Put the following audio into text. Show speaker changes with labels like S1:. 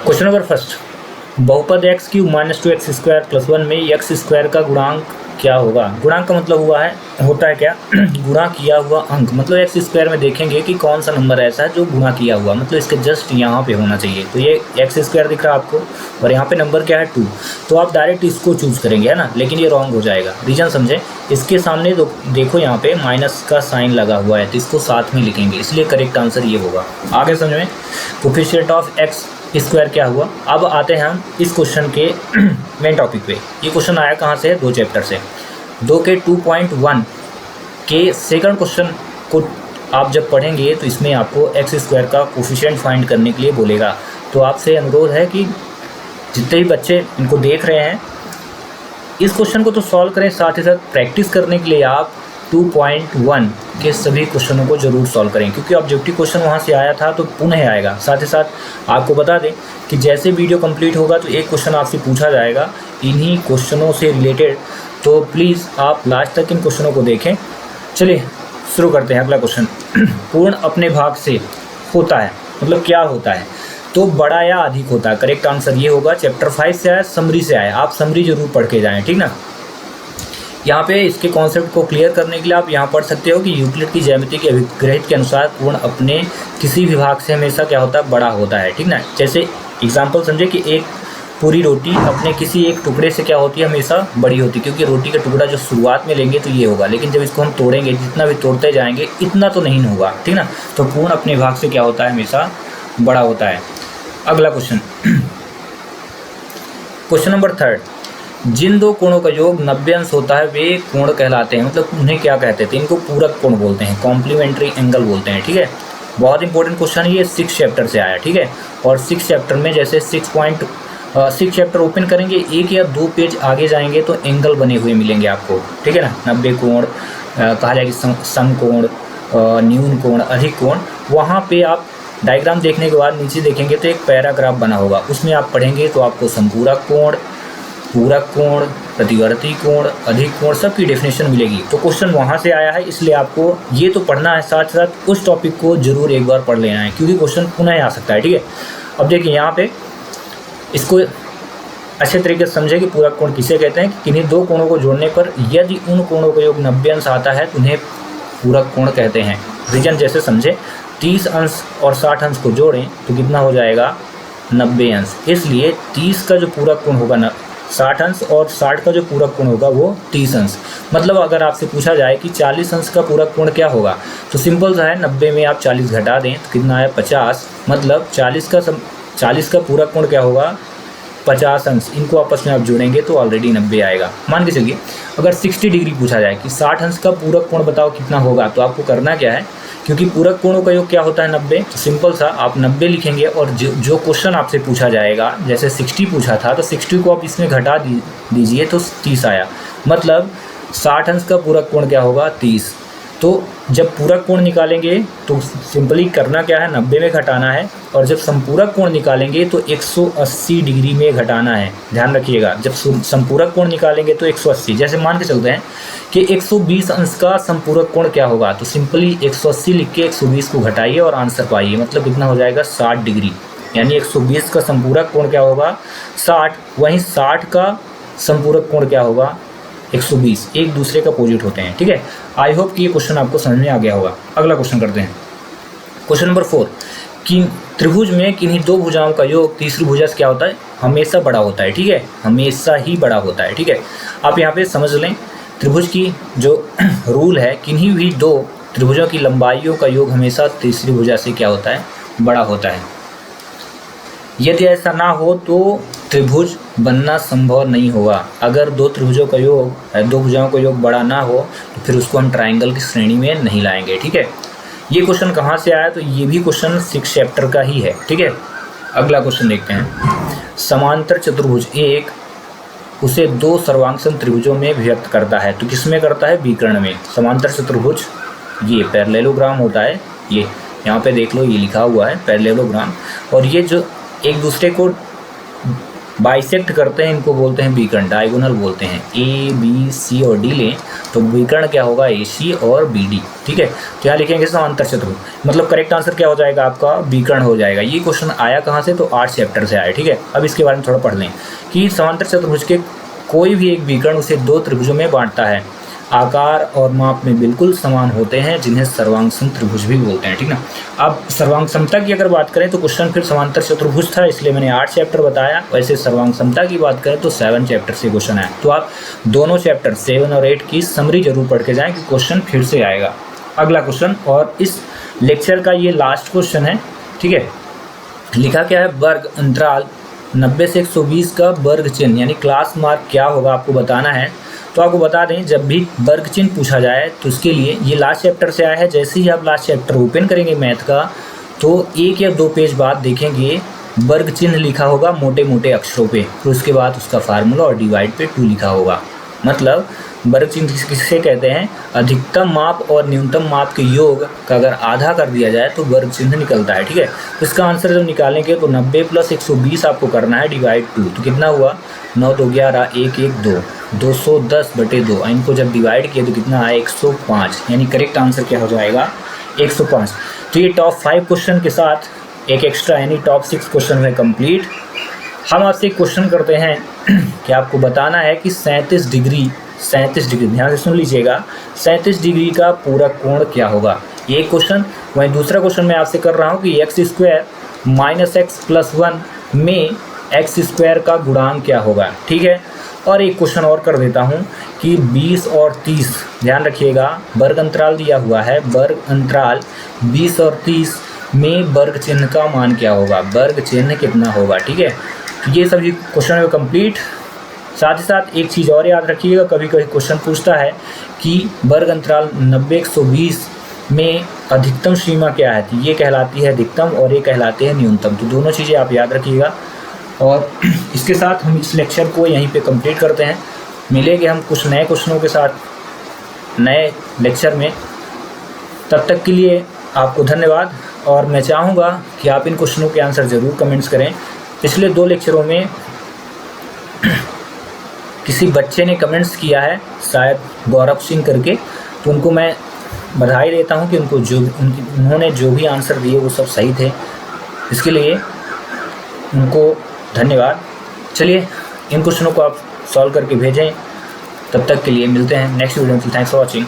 S1: Question number first, बहुपद x cube minus 2x² plus 1 में x square का गुणांक क्या होगा। गुणांक का मतलब होता है क्या गुणा किया हुआ अंक। मतलब एक्स स्क्वायर में देखेंगे कि कौन सा नंबर ऐसा है जो गुणा किया हुआ, मतलब इसके जस्ट यहाँ पे होना चाहिए। तो ये एक्स स्क्वायर दिख रहा है आपको और यहाँ पे नंबर क्या है 2, तो आप डायरेक्ट इसको चूज़ करेंगे, है ना। लेकिन ये रॉन्ग हो जाएगा। रीजन समझे, इसके सामने देखो यहाँ पे माइनस का साइन लगा हुआ है, तो इसको साथ में लिखेंगे, इसलिए करेक्ट आंसर ये होगा। आगे समझ में, कोफिशिएंट ऑफ एक्स स्क्वायर क्या हुआ। अब आते हैं हम इस क्वेश्चन के मेन टॉपिक पे। ये क्वेश्चन आया कहाँ से, 2 चैप्टर से। 2 के 2.1 के सेकंड क्वेश्चन को आप जब पढ़ेंगे तो इसमें आपको एक्स स्क्वायर का कोफिशिएंट फाइंड करने के लिए बोलेगा। तो आपसे अनुरोध है कि जितने भी बच्चे इनको देख रहे हैं इस क्वेश्चन को तो सॉल्व करें, साथ ही साथ प्रैक्टिस करने के लिए आप 2.1 के सभी क्वेश्चनों को ज़रूर सॉल्व करें, क्योंकि ऑब्जेक्टिव क्वेश्चन वहाँ से आया था तो पुनः आएगा। साथ ही साथ आपको बता दें कि जैसे वीडियो कंप्लीट होगा तो एक क्वेश्चन आपसे पूछा जाएगा इन्हीं क्वेश्चनों से रिलेटेड, तो प्लीज़ आप लास्ट तक इन क्वेश्चनों को देखें। चलिए शुरू करते हैं। अगला क्वेश्चन, पूर्ण अपने भाग से होता है, मतलब क्या होता है, तो बड़ा या अधिक होता है। करेक्ट आंसर ये होगा। चैप्टर 5 से आया, समरी से आया, आप समरी जरूर पढ़ के जाएँ, ठीक ना। यहाँ पे इसके कॉन्सेप्ट को क्लियर करने के लिए आप यहाँ पढ़ सकते हो कि यूक्लिड की ज्यामिति के अभिग्रहित के अनुसार पूर्ण अपने किसी भी भाग से हमेशा क्या होता है, बड़ा होता है, ठीक ना। जैसे एग्जांपल समझे कि एक पूरी रोटी अपने किसी एक टुकड़े से क्या होती है, हमेशा बड़ी होती है, क्योंकि रोटी का टुकड़ा जो शुरुआत में लेंगे तो ये होगा, लेकिन जब इसको हम तोड़ेंगे जितना भी तोड़ते जाएंगे इतना तो नहीं होगा, ठीक ना। तो पूर्ण अपने भाग से क्या होता है, हमेशा बड़ा होता है। अगला क्वेश्चन, क्वेश्चन नंबर 3, जिन दो कोणों का योग 90 अंश होता है वे कोण कहलाते हैं। मतलब उन्हें क्या कहते हैं, इनको पूरक कोण बोलते हैं, कॉम्प्लीमेंट्री एंगल बोलते हैं, ठीक है। बहुत इंपॉर्टेंट क्वेश्चन है ये, 6 चैप्टर से आया, ठीक है। और 6 चैप्टर में जैसे 6 चैप्टर ओपन करेंगे, 1 या 2 पेज आगे जाएंगे तो एंगल बने हुए मिलेंगे आपको, ठीक है ना। 90 कोण कहा जाएगा, समकोण, न्यून कोण, अधिक कोण। वहाँ पे आप डायग्राम देखने के बाद नीचे देखेंगे तो एक पैराग्राफ बना होगा, उसमें आप पढ़ेंगे तो आपको संपूरक कोण, पूरक कोण, प्रतिवर्ती कोण, अधिक कोण सबकी डेफिनेशन मिलेगी। तो क्वेश्चन वहाँ से आया है, इसलिए आपको ये तो पढ़ना है, साथ साथ उस टॉपिक को जरूर एक बार पढ़ लेना है, क्योंकि क्वेश्चन पुनः आ सकता है, ठीक है। अब देखिए यहाँ पे इसको अच्छे तरीके से समझे कि पूरक कोण किसे कहते हैं। कि किन्हीं दो कोणों को जोड़ने पर यदि उन कोणों का योग 90 अंश आता है तो उन्हें पूरक कोण कहते हैं। रीजन जैसे समझे, 30 अंश और 60 अंश को जोड़ें तो कितना हो जाएगा, 90 अंश। इसलिए 30 का जो पूरक कोण होगा ना 60 अंश, और 60 का जो पूरक कोण होगा वो 30 अंश। मतलब अगर आपसे पूछा जाए कि 40 अंश का पूरक कोण क्या होगा, तो सिंपल सा है, 90 में आप 40 घटा दें तो कितना है, 50। मतलब 40 का पूरक कोण क्या होगा, 50 अंश। इनको आपस में आप जोड़ेंगे तो ऑलरेडी 90 आएगा। मान के चलिए अगर 60 डिग्री पूछा जाए कि 60 अंश का पूरक कोण बताओ कितना होगा, तो आपको करना क्या है, क्योंकि पूरक कोणों का योग क्या होता है 90, तो सिंपल सा आप 90 लिखेंगे और जो क्वेश्चन आपसे पूछा जाएगा, जैसे 60 पूछा था तो 60 को आप इसमें घटा दीजिए तो 30 आया। मतलब 60 अंश का पूरक कोण क्या होगा, 30। तो जब पूरक कोण निकालेंगे तो सिंपली करना क्या है, 90 में घटाना है, और जब संपूरक कोण निकालेंगे तो 180 डिग्री में घटाना है। ध्यान रखिएगा, जब संपूरक कोण निकालेंगे तो 180। जैसे मान के चलते हैं कि 120 अंश का संपूरक कोण क्या होगा, तो सिंपली 180 लिख के 120 को घटाइए और आंसर पाइए। मतलब कितना हो जाएगा, 60 डिग्री। यानी 120 का संपूरक कोण क्या होगा, 60। वहीं 60 का संपूरक कोण क्या होगा, 120। एक दूसरे का अपोजिट होते हैं, ठीक है। आई होप कि ये क्वेश्चन आपको समझ में आ गया होगा। अगला क्वेश्चन करते हैं। क्वेश्चन नंबर 4, कि त्रिभुज में किन्हीं दो भुजाओं का योग तीसरी भुजा से क्या होता है, हमेशा बड़ा होता है, ठीक है। हमेशा ही बड़ा होता है, ठीक है। आप यहाँ पे समझ लें, त्रिभुज की जो रूल है, किन्हीं भी दो त्रिभुजों की लंबाइयों का योग हमेशा तीसरी भुजा से क्या होता है, बड़ा होता है। यदि ऐसा ना हो तो त्रिभुज बनना संभव नहीं होगा। अगर दो त्रिभुजों का योग, दो भुजाओं का योग बड़ा ना हो तो फिर उसको हम ट्राइंगल की श्रेणी में नहीं लाएंगे, ठीक है। ये क्वेश्चन कहाँ से आया, तो ये भी क्वेश्चन 6 चैप्टर का ही है, ठीक है। अगला क्वेश्चन देखते हैं। समांतर चतुर्भुज एक उसे दो सर्वांगसम त्रिभुजों में व्यक्त करता है, तो किसमें करता है, विकर्ण में। समांतर चतुर्भुज ये पैरेललोग्राम होता है, ये यहाँ पे देख लो, ये लिखा हुआ है पैरेललोग्राम। और ये जो एक दूसरे को बाइसेक्ट करते हैं इनको बोलते हैं विकर्ण, डायगोनल बोलते हैं। ए बी सी और डी लें तो विकर्ण क्या होगा, ए सी और बी डी, ठीक है। तो यहाँ लिखेंगे समांतर चतुर्भुज, मतलब करेक्ट आंसर क्या हो जाएगा आपका, विकर्ण हो जाएगा। ये क्वेश्चन आया कहाँ से, तो 8 चैप्टर से आया, ठीक है। अब इसके बारे में थोड़ा पढ़ लें कि समांतर चतुर्भुज के कोई भी एक विकर्ण उसे 2 त्रिभुजों में बांटता है, आकार और माप में बिल्कुल समान होते हैं, जिन्हें सर्वांग त्रिभुज भी बोलते हैं, ठीक ना। अब सर्वांग समता की अगर बात करें तो क्वेश्चन फिर समांतर चतुर्भुज था, इसलिए मैंने 8 चैप्टर बताया। वैसे सर्वांग समता की बात करें तो 7 चैप्टर से क्वेश्चन आया। तो आप दोनों चैप्टर 7 और 8 की समरी जरूर पढ़ के जाएँ कि क्वेश्चन फिर से आएगा। अगला क्वेश्चन, और इस लेक्चर का ये लास्ट क्वेश्चन है, ठीक है। लिखा क्या है, वर्ग अंतराल 90 से 120 का वर्ग चिन्ह यानी क्लास मार्क क्या होगा आपको बताना है। तो आपको बता दें, जब भी वर्ग चिन्ह पूछा जाए तो उसके लिए ये लास्ट चैप्टर से आया है। जैसे ही आप लास्ट चैप्टर ओपन करेंगे मैथ का तो 1 या 2 पेज बाद देखेंगे वर्ग चिन्ह लिखा होगा मोटे मोटे अक्षरों पे, फिर उसके बाद उसका फार्मूला और डिवाइड पे 2 लिखा होगा। मतलब वर्ग चिन्ह किसे कहते हैं, अधिकतम माप और न्यूनतम माप के योग का अगर आधा कर दिया जाए तो वर्ग चिन्ह निकलता है, ठीक है। तो इसका आंसर जब निकालेंगे तो 90 + 120 आपको करना है डिवाइड 2, तो कितना हुआ, 9 2 11 1 1 2, 210/2। इनको जब डिवाइड किया तो कितना आया, 105, यानी करेक्ट आंसर क्या हो जाएगा, 105। तो ये टॉप 5 क्वेश्चन के साथ एक एक्स्ट्रा यानी टॉप 6 क्वेश्चन है कंप्लीट। हम आपसे एक क्वेश्चन करते हैं कि आपको बताना है कि 37 डिग्री, ध्यान से सुन लीजिएगा, 37 डिग्री का पूरक कोण क्या होगा। ये क्वेश्चन, वहीं दूसरा क्वेश्चन मैं आपसे कर रहा हूँ कि x² - x + 1 में x² का गुणांक क्या होगा, ठीक है। और एक क्वेश्चन और कर देता हूँ कि 20 और 30, ध्यान रखिएगा, वर्ग अंतराल दिया हुआ है, वर्ग अंतराल 20 और 30 में वर्ग चिन्ह का मान क्या होगा, वर्ग चिन्ह कितना होगा, ठीक है। ये सभी क्वेश्चन कंप्लीट। साथ ही साथ एक चीज़ और याद रखिएगा, कभी कभी क्वेश्चन पूछता है कि वर्ग अंतराल 90 120 में अधिकतम सीमा क्या है, तो ये कहलाती है अधिकतम और ये कहलाते हैं न्यूनतम। तो दोनों चीज़ें आप याद रखिएगा। और इसके साथ हम इस लेक्चर को यहीं पे कंप्लीट करते हैं। मिलेंगे हम कुछ नए क्वेश्चनों के साथ नए लेक्चर में। तब तक के लिए आपको धन्यवाद। और मैं चाहूँगा कि आप इन क्वेश्चनों के आंसर ज़रूर कमेंट्स करें। पिछले 2 लेक्चरों में किसी बच्चे ने कमेंट्स किया है, शायद गौरव सिंह करके, तो उनको मैं बधाई देता हूं कि उन्होंने जो भी आंसर दिए वो सब सही थे। इसके लिए उनको धन्यवाद। चलिए इन क्वेश्चनों को आप सॉल्व करके भेजें। तब तक के लिए मिलते हैं नेक्स्ट वीडियो में। Thanks for watching.